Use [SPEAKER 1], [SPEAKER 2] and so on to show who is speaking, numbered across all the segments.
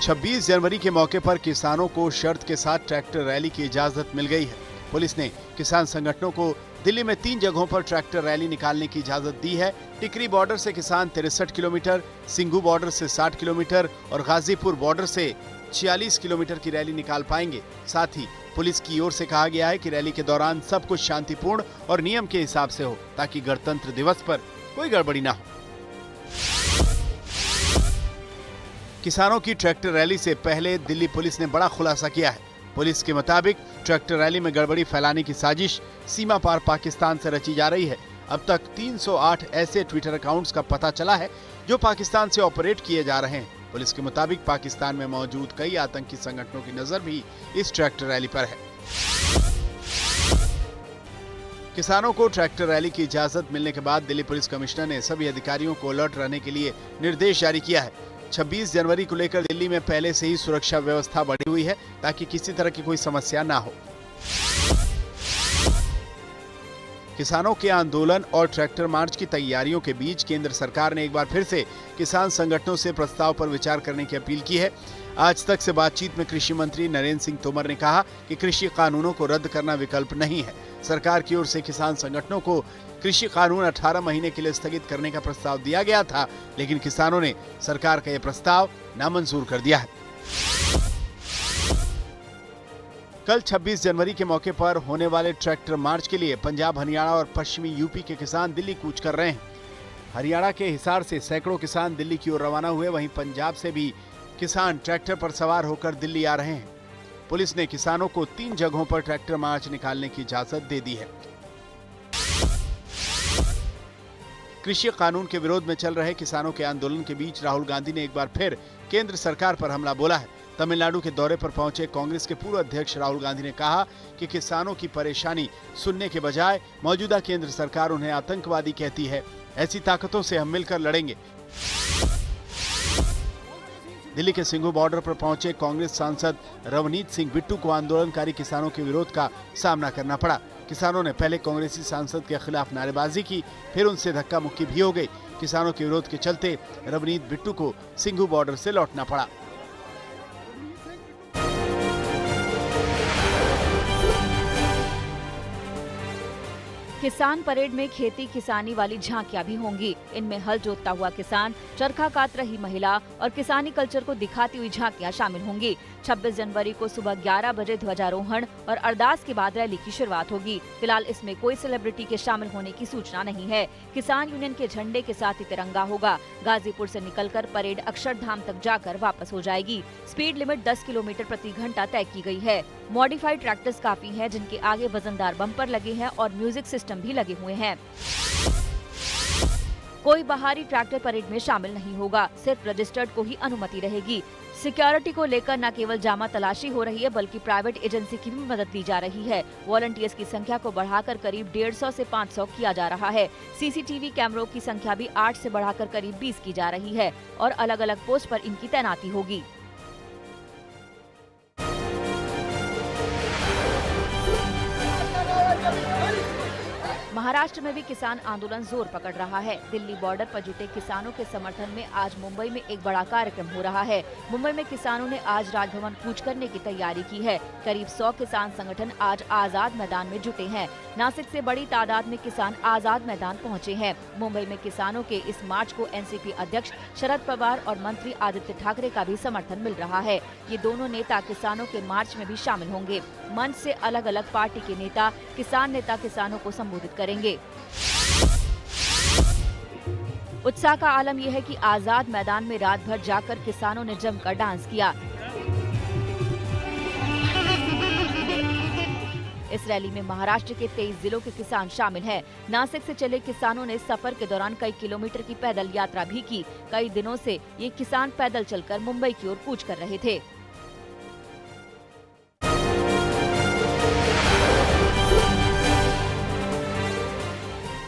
[SPEAKER 1] 26 जनवरी के मौके पर किसानों को शर्त के साथ ट्रैक्टर रैली की इजाजत मिल गई है। पुलिस ने किसान संगठनों को दिल्ली में 3 जगहों पर ट्रैक्टर रैली निकालने की इजाजत दी है। टिकरी बॉर्डर से किसान 63 किलोमीटर, सिंघू बॉर्डर से 60 किलोमीटर और गाजीपुर बॉर्डर से 46 किलोमीटर की रैली निकाल पाएंगे। साथ ही पुलिस की ओर से कहा गया है कि रैली के दौरान सब कुछ शांतिपूर्ण और नियम के हिसाब से हो, ताकि गणतंत्र दिवस पर कोई गड़बड़ी ना हो। किसानों की ट्रैक्टर रैली से पहले दिल्ली पुलिस ने बड़ा खुलासा किया है। पुलिस के मुताबिक ट्रैक्टर रैली में गड़बड़ी फैलाने की साजिश सीमा पार पाकिस्तान से रची जा रही है। अब तक 308 ऐसे ट्विटर अकाउंट्स का पता चला है जो पाकिस्तान से ऑपरेट किए जा रहे हैं। पुलिस के मुताबिक पाकिस्तान में मौजूद कई आतंकी संगठनों की नजर भी इस ट्रैक्टर रैली पर है। किसानों को ट्रैक्टर रैली की इजाजत मिलने के बाद दिल्ली पुलिस कमिश्नर ने सभी अधिकारियों को अलर्ट रहने के लिए निर्देश जारी किया है। 26 जनवरी को लेकर दिल्ली में पहले से ही सुरक्षा व्यवस्था बढ़ी हुई है, ताकि किसी तरह की कोई समस्या ना हो। किसानों के आंदोलन और ट्रैक्टर मार्च की तैयारियों के बीच केंद्र सरकार ने एक बार फिर से किसान संगठनों से प्रस्ताव पर विचार करने की अपील की है। आज तक से बातचीत में कृषि मंत्री नरेंद्र सिंह तोमर ने कहा कि कृषि कानूनों को रद्द करना विकल्प नहीं है। सरकार की ओर से किसान संगठनों को कृषि कानून 18 महीने के लिए स्थगित करने का प्रस्ताव दिया गया था, लेकिन किसानों ने सरकार का यह प्रस्ताव नामंजूर कर दिया है। कल 26 जनवरी के मौके पर होने वाले ट्रैक्टर मार्च के लिए पंजाब, हरियाणा और पश्चिमी यूपी के किसान दिल्ली कूच कर रहे हैं। हरियाणा के हिसार से सैकड़ों किसान दिल्ली की ओर रवाना हुए, वहीं पंजाब से भी किसान ट्रैक्टर पर सवार होकर दिल्ली आ रहे हैं। पुलिस ने किसानों को 3 जगहों पर ट्रैक्टर मार्च निकालने की इजाजत दे दी है। कृषि कानून के विरोध में चल रहे किसानों के आंदोलन के बीच राहुल गांधी ने एक बार फिर केंद्र सरकार पर हमला बोला है। तमिलनाडु के दौरे पर पहुंचे कांग्रेस के पूर्व अध्यक्ष राहुल गांधी ने कहा कि किसानों की परेशानी सुनने के बजाय मौजूदा केंद्र सरकार उन्हें आतंकवादी कहती है। ऐसी ताकतों से हम मिलकर लड़ेंगे। दिल्ली के सिंघू बॉर्डर पर पहुंचे कांग्रेस सांसद रवनीत सिंह बिट्टू को आंदोलनकारी किसानों के विरोध का सामना करना पड़ा। किसानों ने पहले कांग्रेसी सांसद के खिलाफ नारेबाजी की, फिर उनसे धक्का मुक्की भी हो गई। किसानों के विरोध के चलते रवनीत बिट्टू को सिंघू बॉर्डर से लौटना पड़ा।
[SPEAKER 2] किसान परेड में खेती किसानी वाली झांकियां भी होंगी। इनमें हल जोतता हुआ किसान, चरखा कात रही महिला और किसानी कल्चर को दिखाती हुई झांकियां शामिल होंगी। 26 जनवरी को सुबह 11 बजे ध्वजारोहण और अरदास के बाद रैली की शुरुआत होगी। फिलहाल इसमें कोई सेलिब्रिटी के शामिल होने की सूचना नहीं है। किसान यूनियन के झंडे के साथ ही तिरंगा होगा। गाजीपुर से निकलकर परेड अक्षरधाम तक जाकर वापस हो जाएगी। स्पीड लिमिट 10 किलोमीटर प्रति घंटा तय की गई है। मॉडिफाइड ट्रैक्टर्स काफी हैं, जिनके आगे वजनदार बम्पर लगे हैं और म्यूजिक सिस्टम भी लगे हुए हैं। कोई बाहरी ट्रैक्टर परेड में शामिल नहीं होगा, सिर्फ रजिस्टर्ड को ही अनुमति रहेगी। सिक्योरिटी को लेकर न केवल जामा तलाशी हो रही है, बल्कि प्राइवेट एजेंसी की भी मदद ली जा रही है। वॉलंटियर्स की संख्या को बढ़ाकर करीब 150 से 500 किया जा रहा है। सीसीटीवी कैमरों की संख्या भी 8 से बढ़ाकर करीब 20 की जा रही है और अलग अलग पोस्ट पर इनकी तैनाती होगी। महाराष्ट्र में भी किसान आंदोलन जोर पकड़ रहा है। दिल्ली बॉर्डर पर जुटे किसानों के समर्थन में आज मुंबई में एक बड़ा कार्यक्रम हो रहा है। मुंबई में किसानों ने आज राजभवन कूच करने की तैयारी की है। करीब 100 किसान संगठन आज आजाद मैदान में जुटे हैं। नासिक से बड़ी तादाद में किसान आजाद मैदान पहुंचे हैं। मुंबई में किसानों के इस मार्च को एनसीपी अध्यक्ष शरद पवार और मंत्री आदित्य ठाकरे का भी समर्थन मिल रहा है। ये दोनों नेता किसानों के मार्च में भी शामिल होंगे। मंच से अलग अलग पार्टी के नेता किसानों को संबोधित करेंगे। उत्साह का आलम यह है कि आजाद मैदान में रात भर जाकर किसानों ने जमकर डांस किया। इस रैली में महाराष्ट्र के 23 जिलों के किसान शामिल हैं। नासिक से चले किसानों ने सफर के दौरान कई किलोमीटर की पैदल यात्रा भी की। कई दिनों से ये किसान पैदल चलकर मुंबई की ओर कूच कर रहे थे।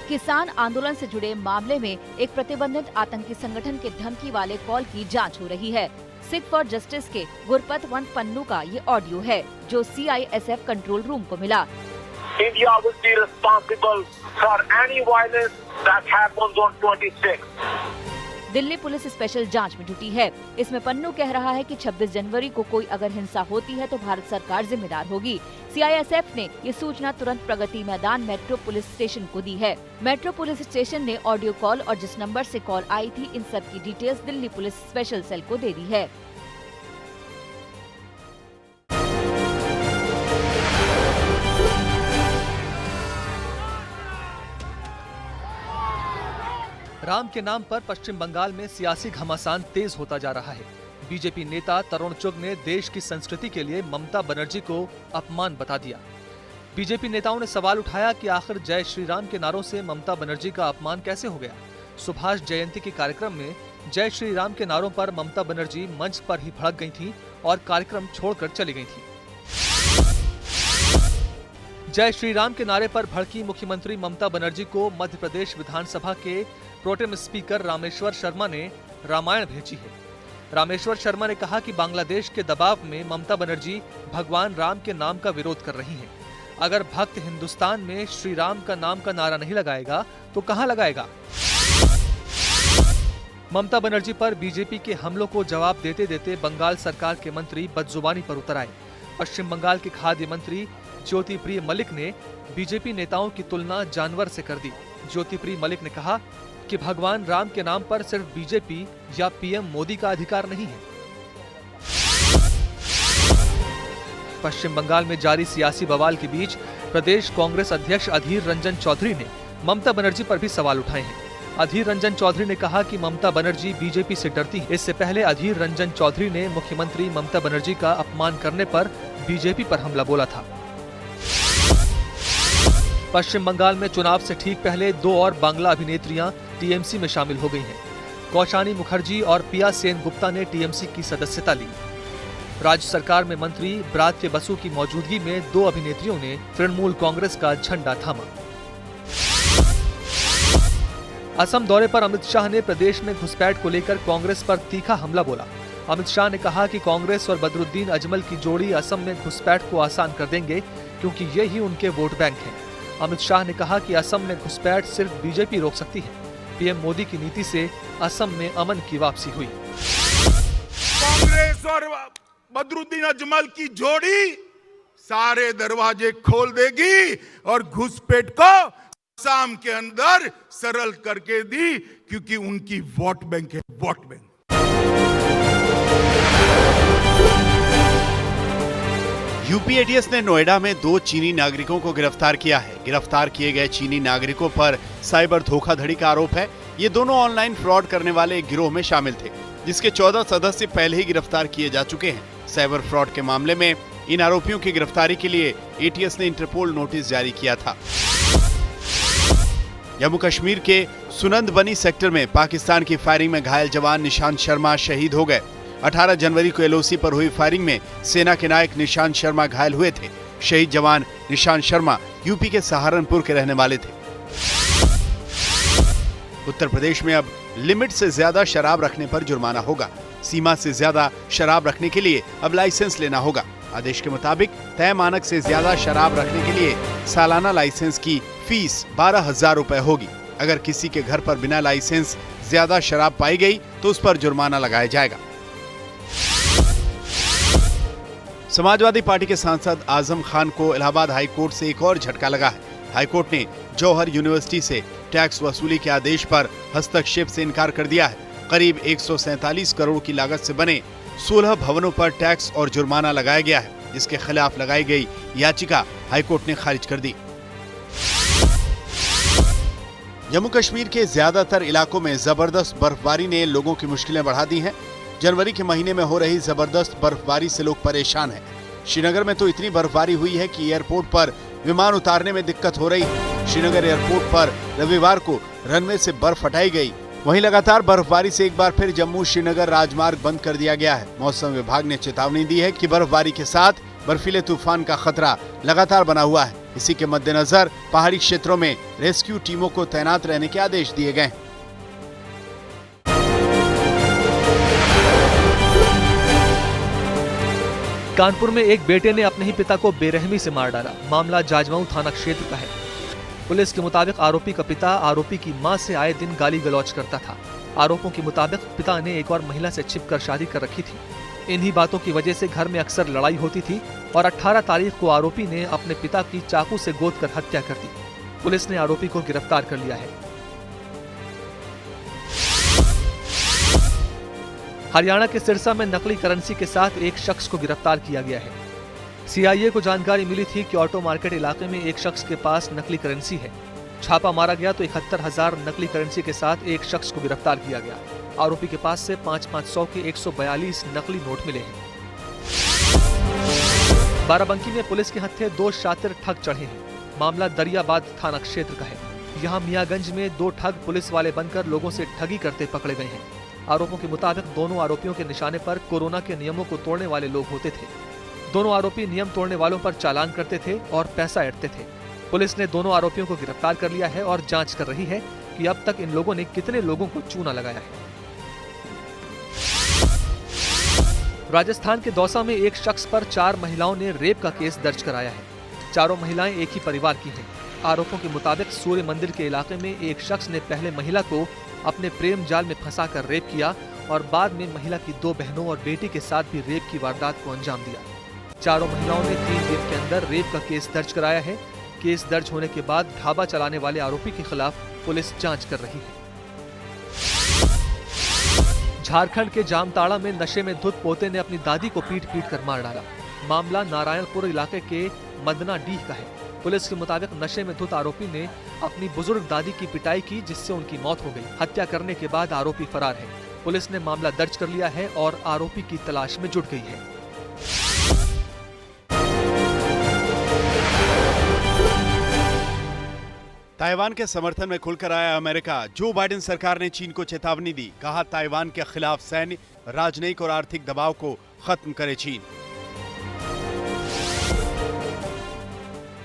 [SPEAKER 2] किसान आंदोलन से जुड़े मामले में एक प्रतिबंधित आतंकी संगठन के धमकी वाले कॉल की जांच हो रही है। सिख फॉर जस्टिस के गुरपतवंत पन्नू का ये ऑडियो है, जो CISF कंट्रोल रूम को मिला।
[SPEAKER 3] India will be responsible for any violence that happens on 26.
[SPEAKER 2] Delhi police special जांच में जुटी है। इसमें पन्नू कह रहा है कि 26 जनवरी को कोई अगर हिंसा होती है तो भारत सरकार जिम्मेदार होगी। CISF ने ये सूचना तुरंत Pragati Maidan metro police station को दी है। मेट्रो पुलिस स्टेशन ने ऑडियो कॉल और जिस नंबर से कॉल आई थी, इन सब की details Delhi police special cell को दे दी है।
[SPEAKER 4] राम के नाम पर पश्चिम बंगाल में सियासी घमासान तेज होता जा रहा है। बीजेपी नेता तरुण चुग ने देश की संस्कृति के लिए ममता बनर्जी को अपमान बता दिया। बीजेपी नेताओं ने सवाल उठाया कि आखिर जय श्री राम के नारों से ममता बनर्जी का अपमान कैसे हो गया। सुभाष जयंती के कार्यक्रम में जय श्री राम के नारों पर ममता बनर्जी मंच पर ही भड़क गई थी और कार्यक्रम छोड़कर चली गई थी। जय श्री राम के नारे पर भड़की मुख्यमंत्री ममता बनर्जी को मध्य प्रदेश विधानसभा के प्रोटेम स्पीकर रामेश्वर शर्मा ने रामायण भेजी है। रामेश्वर शर्मा ने कहा कि बांग्लादेश के दबाव में ममता बनर्जी भगवान राम के नाम का विरोध कर रही हैं। अगर भक्त हिंदुस्तान में श्री राम का नाम का नारा नहीं लगाएगा तो कहां लगाएगा। ममता बनर्जी पर बीजेपी के हमलों को जवाब देते देते बंगाल सरकार के मंत्री बदजुबानी पर उतर आए। पश्चिम बंगाल के खाद्य मंत्री ज्योतिप्रिय मलिक ने बीजेपी नेताओं की तुलना जानवर से कर दी। ज्योतिप्रिय मलिक ने कहा कि भगवान राम के नाम पर सिर्फ बीजेपी या पीएम मोदी का अधिकार नहीं है। पश्चिम बंगाल में जारी सियासी बवाल के बीच प्रदेश कांग्रेस अध्यक्ष अधीर रंजन चौधरी ने ममता बनर्जी पर भी सवाल उठाए हैं। अधीर रंजन चौधरी ने कहा कि ममता बनर्जी बीजेपी से डरती है। इससे पहले अधीर रंजन चौधरी ने मुख्यमंत्री ममता बनर्जी का अपमान करने पर बीजेपी पर हमला बोला था। पश्चिम बंगाल में चुनाव से ठीक पहले 2 और बांग्ला अभिनेत्रियां टीएमसी में शामिल हो गई हैं। कौशानी मुखर्जी और पिया सेन गुप्ता ने टीएमसी की सदस्यता ली। राज्य सरकार में मंत्री ब्रात्य बसु की मौजूदगी में 2 अभिनेत्रियों ने तृणमूल कांग्रेस का झंडा थामा। असम दौरे पर अमित शाह ने प्रदेश में घुसपैठ को लेकर कांग्रेस पर तीखा हमला बोला। अमित शाह ने कहा कि कांग्रेस और बदरुद्दीन अजमल की जोड़ी असम में घुसपैठ को आसान कर देंगे क्योंकि ये ही उनके वोट बैंक हैं। अमित शाह ने कहा कि असम में घुसपैठ सिर्फ बीजेपी रोक सकती है। पीएम मोदी की नीति से असम में अमन की वापसी हुई।
[SPEAKER 5] कांग्रेस और बदरुद्दीन अजमल की जोड़ी सारे दरवाजे खोल देगी और घुसपैठ को असम के अंदर सरल करके दी, क्योंकि उनकी वोट बैंक है, वोट बैंक।
[SPEAKER 1] यूपी एटीएस ने नोएडा में 2 चीनी नागरिकों को गिरफ्तार किया है। गिरफ्तार किए गए चीनी नागरिकों पर साइबर धोखाधड़ी का आरोप है। ये दोनों ऑनलाइन फ्रॉड करने वाले एक गिरोह में शामिल थे, जिसके 14 सदस्य पहले ही गिरफ्तार किए जा चुके हैं। साइबर फ्रॉड के मामले में इन आरोपियों की गिरफ्तारी के लिए एटीएस ने इंटरपोल नोटिस जारी किया था। जम्मू कश्मीर के सुनंदबनी सेक्टर में पाकिस्तान की फायरिंग में घायल जवान निशांत शर्मा शहीद हो गए। 18 जनवरी को एलओसी पर हुई फायरिंग में सेना के नायक निशांत शर्मा घायल हुए थे। शहीद जवान निशांत शर्मा यूपी के सहारनपुर के रहने वाले थे। उत्तर प्रदेश में अब लिमिट से ज्यादा शराब रखने पर जुर्माना होगा। सीमा से ज्यादा शराब रखने के लिए अब लाइसेंस लेना होगा। आदेश के मुताबिक तय मानक से ज्यादा शराब रखने के लिए सालाना लाइसेंस की फीस 12,000 रुपए होगी। अगर किसी के घर पर बिना लाइसेंस ज्यादा शराब पाई गई तो उस पर जुर्माना लगाया जाएगा। समाजवादी पार्टी के सांसद आजम खान को इलाहाबाद हाई कोर्ट से एक और झटका लगा है। हाई कोर्ट ने जौहर यूनिवर्सिटी से टैक्स वसूली के आदेश पर हस्तक्षेप से इनकार कर दिया है। करीब 147 करोड़ की लागत से बने 16 भवनों पर टैक्स और जुर्माना लगाया गया है, जिसके खिलाफ लगाई गई याचिका हाईकोर्ट ने खारिज कर दी। जम्मू कश्मीर के ज्यादातर इलाकों में जबरदस्त बर्फबारी ने लोगों की मुश्किलें बढ़ा दी हैं। जनवरी के महीने में हो रही जबरदस्त बर्फबारी से लोग परेशान हैं। श्रीनगर में तो इतनी बर्फबारी हुई है कि एयरपोर्ट पर विमान उतारने में दिक्कत हो रही है। श्रीनगर एयरपोर्ट पर रविवार को रनवे से बर्फ हटाई गई। वहीं लगातार बर्फबारी से एक बार फिर जम्मू श्रीनगर राजमार्ग बंद कर दिया गया है। मौसम विभाग ने चेतावनी दी है कि बर्फबारी के साथ बर्फीले तूफान का खतरा लगातार बना हुआ है। इसी के मद्देनजर पहाड़ी क्षेत्रों में रेस्क्यू टीमों को तैनात रहने के आदेश दिए गए हैं।
[SPEAKER 4] कानपुर में एक बेटे ने अपने ही पिता को बेरहमी से मार डाला। मामला जाजमऊ थाना क्षेत्र का है। पुलिस के मुताबिक आरोपी का पिता आरोपी की मां से आए दिन गाली गलौज करता था। आरोपों के मुताबिक पिता ने एक और महिला से छिपकर शादी कर रखी थी। इन्हीं बातों की वजह से घर में अक्सर लड़ाई होती थी और 18 तारीख को आरोपी ने अपने पिता की चाकू से गोदकर हत्या कर दी। पुलिस ने आरोपी को गिरफ्तार कर लिया है। हरियाणा के सिरसा में नकली करेंसी के साथ एक शख्स को गिरफ्तार किया गया है। सीआईए को जानकारी मिली थी कि ऑटो मार्केट इलाके में एक शख्स के पास नकली करेंसी है। छापा मारा गया तो 71,000 नकली करेंसी के साथ एक शख्स को गिरफ्तार किया गया। आरोपी के पास से 5-500 के 142 नकली नोट मिले हैं। बाराबंकी में पुलिस के हत्थे 2 शातिर ठग चढ़े हैं। मामला दरियाबाद थाना क्षेत्र का है। यहाँ मियागंज में 2 ठग पुलिस वाले बनकर लोगों से ठगी करते पकड़े गए हैं। आरोपों के मुताबिक दोनों आरोपियों के निशाने पर कोरोना के नियमों को तोड़ने वाले लोग होते थे। दोनों आरोपी नियम तोड़ने वालों पर चालान करते थे और पैसा ऐंठते थे। पुलिस ने दोनों आरोपियों को गिरफ्तार कर लिया है और जांच कर रही है कि अब तक इन लोगों ने कितने लोगों को चूना लगाया है। राजस्थान के दौसा में एक शख्स पर 4 महिलाओं ने रेप का केस दर्ज कराया है। चारों महिलाएं एक ही परिवार की हैं। आरोपों के मुताबिक सूर्य मंदिर के इलाके में एक शख्स ने पहले महिला को अपने प्रेम जाल में फंसाकर रेप किया और बाद में महिला की 2 बहनों और बेटी के साथ भी रेप की वारदात को अंजाम दिया। चारों महिलाओं ने 3 दिन के अंदर रेप का केस दर्ज कराया है। केस दर्ज होने के बाद ढाबा चलाने वाले आरोपी के खिलाफ पुलिस जांच कर रही है। झारखंड के जामताड़ा में नशे में धुत पोते ने अपनी दादी को पीट कर मार डाला। मामला नारायणपुर इलाके के मदना डीह का है। पुलिस के मुताबिक नशे में धुत आरोपी ने अपनी बुजुर्ग दादी की पिटाई की, जिससे उनकी मौत हो गई। हत्या करने के बाद आरोपी फरार है। पुलिस ने मामला दर्ज कर लिया है और आरोपी की तलाश में जुट गई है।
[SPEAKER 1] ताइवान के समर्थन में खुलकर आया अमेरिका। जो बाइडेन सरकार ने चीन को चेतावनी दी, कहा ताइवान के खिलाफ सैन्य, राजनयिक और आर्थिक दबाव को खत्म करे चीन।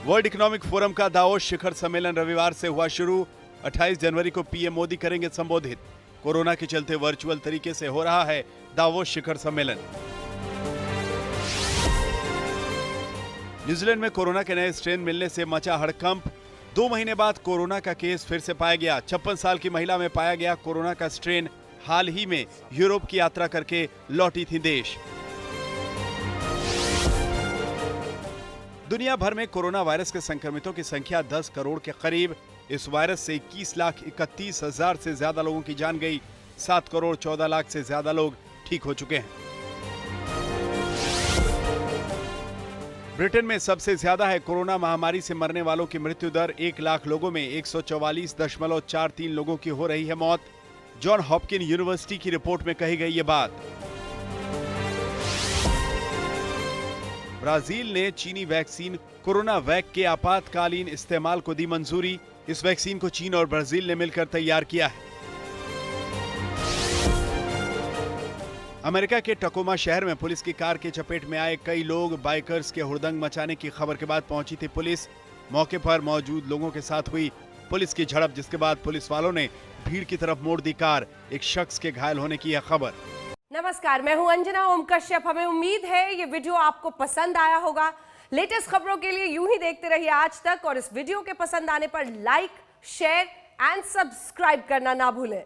[SPEAKER 1] वर्ल्ड इकोनॉमिक फोरम का दावोस शिखर सम्मेलन रविवार से हुआ शुरू। 28 जनवरी को पीएम मोदी करेंगे संबोधित। कोरोना के चलते वर्चुअल तरीके से हो रहा है दावोस शिखर सम्मेलन। न्यूजीलैंड में कोरोना के नए स्ट्रेन मिलने से मचा हड़कंप। 2 महीने बाद कोरोना का केस फिर से पाया गया। 56 साल की महिला में पाया गया कोरोना का स्ट्रेन। हाल ही में यूरोप की यात्रा करके लौटी थी देश। दुनिया भर में कोरोना वायरस के संक्रमितों की संख्या 10 करोड़ के करीब। इस वायरस से 21,31,000 से ज्यादा लोगों की जान गई। 7 करोड़ 14 लाख से ज्यादा लोग ठीक हो चुके हैं। ब्रिटेन में सबसे ज्यादा है कोरोना महामारी से मरने वालों की मृत्यु दर। 1 लाख लोगों में 144.43 लोगों की हो रही है मौत। जॉन हॉपकिन यूनिवर्सिटी की रिपोर्ट में कही गई ये बात। ब्राजील ने चीनी वैक्सीन कोरोना वैक के आपातकालीन इस्तेमाल को दी मंजूरी। इस वैक्सीन को चीन और ब्राजील ने मिलकर तैयार किया है। अमेरिका के टकोमा शहर में पुलिस की कार की चपेट में आए कई लोग। बाइकर्स के हुड़दंग मचाने की खबर के बाद पहुंची थी पुलिस। मौके पर मौजूद लोगों के साथ हुई पुलिस की झड़प, जिसके बाद पुलिस वालों ने भीड़ की तरफ मोड़ दी कार। एक शख्स के घायल होने की यह खबर।
[SPEAKER 6] नमस्कार, मैं हूं अंजना ओम कश्यप। हमें उम्मीद है ये वीडियो आपको पसंद आया होगा। लेटेस्ट खबरों के लिए यूं ही देखते रहिए आज तक, और इस वीडियो के पसंद आने पर लाइक, शेयर एंड सब्सक्राइब करना ना भूलें।